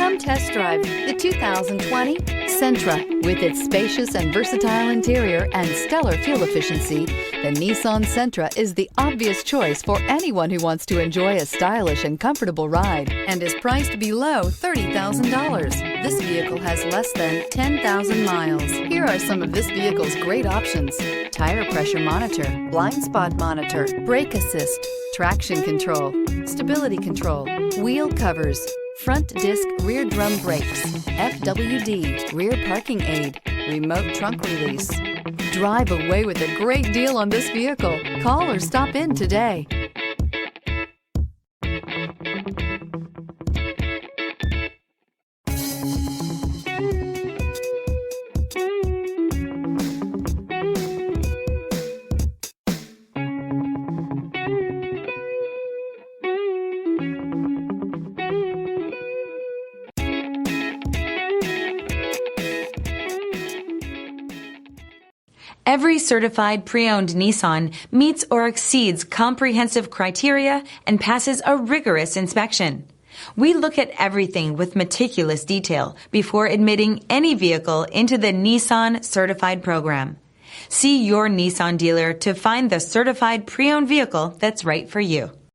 Come test drive the 2020 Sentra. With its spacious and versatile interior and stellar fuel efficiency, the Nissan Sentra is the obvious choice for anyone who wants to enjoy a stylish and comfortable ride and is priced below $30,000. This vehicle has less than 10,000 miles. Here are some of this vehicle's great options: tire pressure monitor, blind spot monitor, brake assist, traction control, stability control, wheel covers, front disc rear drum brakes, FWD, rear parking aid, remote trunk release. Drive away with a great deal on this vehicle. Call or stop in today. Every certified pre-owned Nissan meets or exceeds comprehensive criteria and passes a rigorous inspection. We look at everything with meticulous detail before admitting any vehicle into the Nissan Certified program. See your Nissan dealer to find the certified pre-owned vehicle that's right for you.